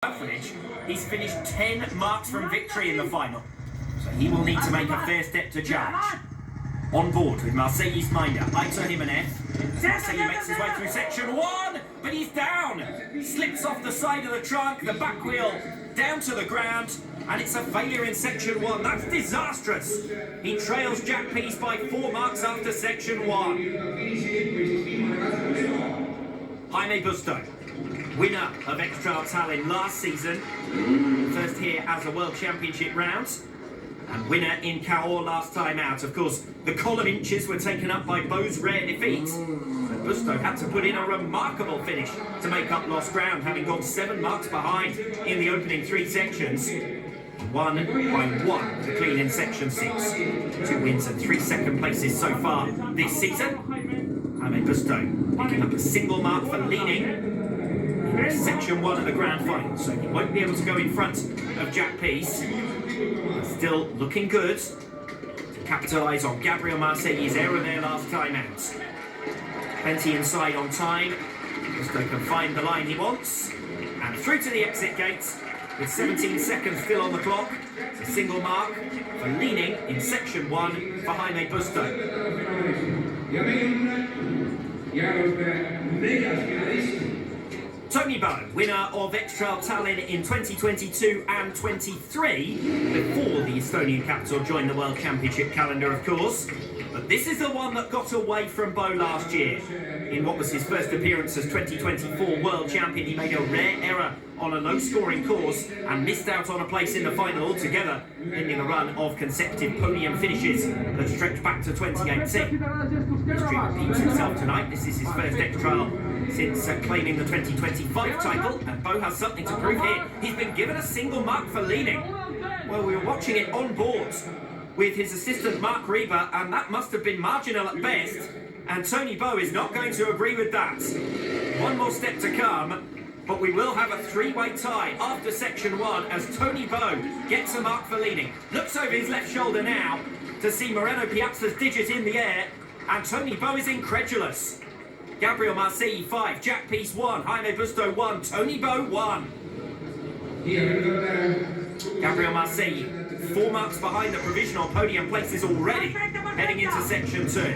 Footage, he's finished 10 marks from victory in the final, so he will need to make a fair step to judge. On board with Marseille's minder, Aitor Jimenez. Marseille makes his way through section 1, but he's down. Slips off the side of the trunk, the back wheel down to the ground, and it's a failure in section 1. That's disastrous. He trails Jack Peace by 4 marks after section 1. Jaime Busto, winner of Xtrail Tallinn last season, first here as a World Championship rounds, and winner in Cahors last time out. Of course, the column inches were taken up by Beau's rare defeat, but Busto had to put in a remarkable finish to make up lost ground, having gone 7 marks behind in the opening 3 sections. Won by 1 to clean in section 6. 2 wins and 3 second places so far this season. Jaime Busto picking up a single mark for leaning in section 1 of the grand final, so he won't be able to go in front of Jack Peace. Still looking good to capitalise on Gabriel Marseille's error there last time out. Plenty inside on time. Busto can find the line he wants, and through to the exit gate with 17 seconds still on the clock. It's a single mark for leaning in section 1 for Jaime Busto. Tony Beau, winner of Xtrail Tallinn in 2022 and 23, before the Estonian capital joined the World Championship calendar, of course. But this is the one that got away from Beau last year. In what was his first appearance as 2024 World Champion, he made a rare error on a low-scoring course and missed out on a place in the final altogether, ending a run of consecutive podium finishes that stretched back to 2018. History repeats itself tonight. This is his first Xtrail since claiming the 2025 title, and Beau has something to prove here. He's been given a single mark for leaning. Well, we were watching it on board with his assistant Mark Rieber, and that must have been marginal at best, and Tony Beau is not going to agree with that. One more step to come, but we will have a 3-way tie after section 1 as Tony Beau gets a mark for leaning. Looks over his left shoulder now to see Moreno Piazza's digit in the air, and Tony Beau is incredulous. Gabriel Marseille 5, Jack Peace 1, Jaime Busto 1, Tony Beau 1. Gabriel Marseille 4 marks behind the provisional podium places already, heading into section 2.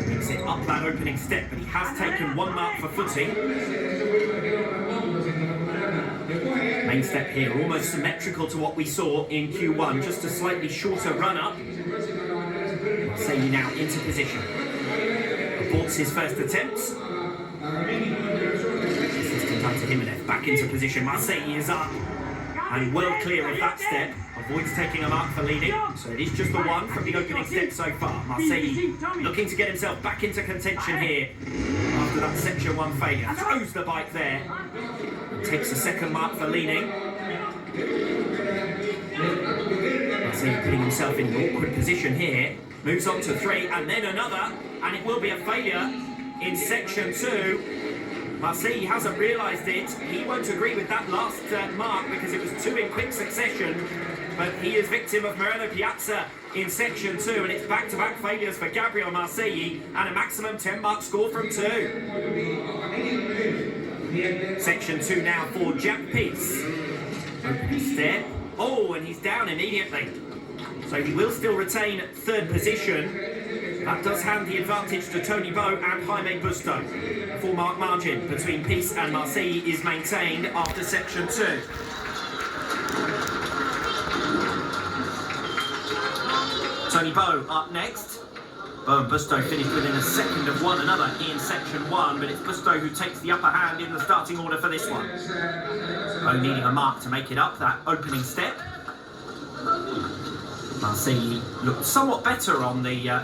Picks it up that opening step, but he has taken 1 mark for footing. Main step here, almost symmetrical to what we saw in Q1, just a slightly shorter run-up. Marseille now into position. Aborts his first attempt. Assistant Aitor Jimenez back into position. Marseille is up and well clear of that step. Avoids taking a mark for leading, so it is just the 1 from the opening step so far. Marseille looking to get himself back into contention here after that section 1 failure. Throws the bike there. Takes a second mark for leaning. Marseille putting himself in an awkward position here. Moves on to 3 and then another, and it will be a failure in section 2. Marseille hasn't realised it. He won't agree with that last mark because it was 2 in quick succession, but he is victim of Moreno Piazza in section 2, and it's back-to-back failures for Gabriel Marseille and a maximum 10-mark score from 2. Section 2 now for Jack Peace. Opening step. Oh, and he's down immediately. So he will still retain 3rd position. That does hand the advantage to Tony Beau and Jaime Busto. A 4-mark margin between Peace and Marseille is maintained after section 2. Tony Beau up next. Beau and Busto finished within a second of one another in section 1, but it's Busto who takes the upper hand in the starting order for this one. Beau needing a mark to make it up that opening step. Marseille looked somewhat better on the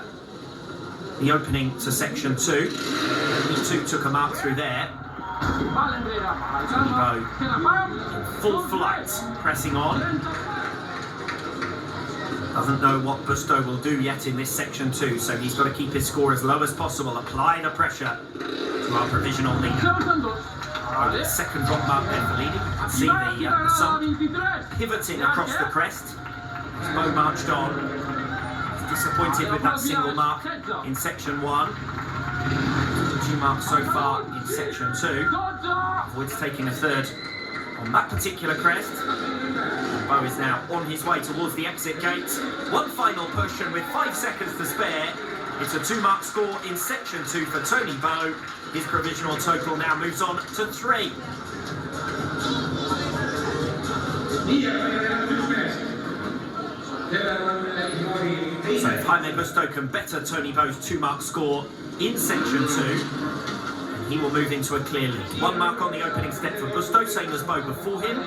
opening to section 2. He too took a mark through there. Tony Beau in full flight, pressing on. Doesn't know what Busto will do yet in this section 2, so he's got to keep his score as low as possible, apply the pressure to our provisional leader. The second drop mark there for leading. You can see the sun pivoting across the crest as Beau marched on. He's disappointed with that single mark in section 1. 2 marks so far in section 2. Avoids taking a third on that particular crest. And Bow is now on his way towards the exit gate. One final push, and with 5 seconds to spare, it's a 2-mark score in section 2 for Tony Bow. His provisional total now moves on to 3. So if Jaime Busto can better Tony Bow's 2-mark score in section 2, he will move into a clear lead. 1 mark on the opening step for Busto, same as Bow before him.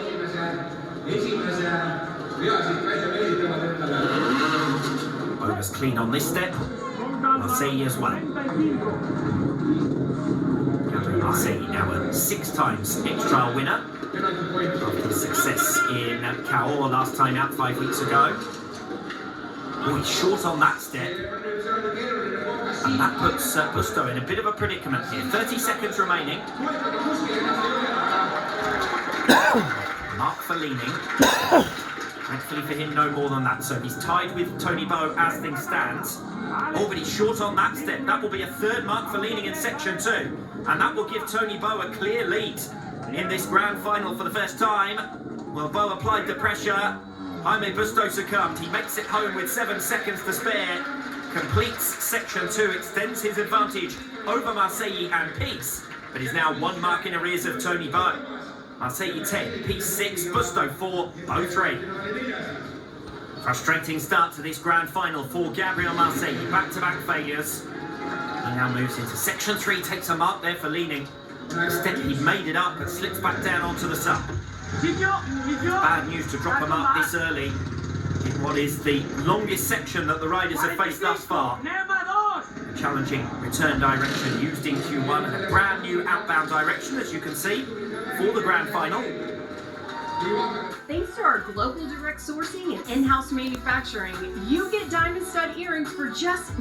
Bow was clean on this step. Marseille as well. Marseille now a 6 times X-Trial winner after the success in Cahors last time out 5 weeks ago. Oh, he's short on that step. And that puts Busto in a bit of a predicament here. 30 seconds remaining. Mark for leaning. Thankfully for him, no more than that. So he's tied with Tony Bow as things stand. Oh, but he's short on that step. That will be a 3rd mark for leaning in section 2. And that will give Tony Bow a clear lead in this grand final for the first time. Well, Bow applied the pressure. Jaime Busto succumbed. He makes it home with 7 seconds to spare. Completes section 2, extends his advantage over Marseille and Peace, but is now 1 mark in arrears of Tony Bow. Marseille 10, Peace 6, Busto 4, Bow 3. Frustrating start to this grand final for Gabriel Marseille. Back-to-back failures. He now moves into section 3, takes a mark there for leaning. Instead, he made it up, but slips back down onto the sub. Bad news to drop a mark this early in what is the longest section that the riders have faced thus far. A challenging return direction used in Q1 and a brand new outbound direction, as you can see, for the grand final. Thanks to our global direct sourcing and in-house manufacturing, you get diamond stud earrings for just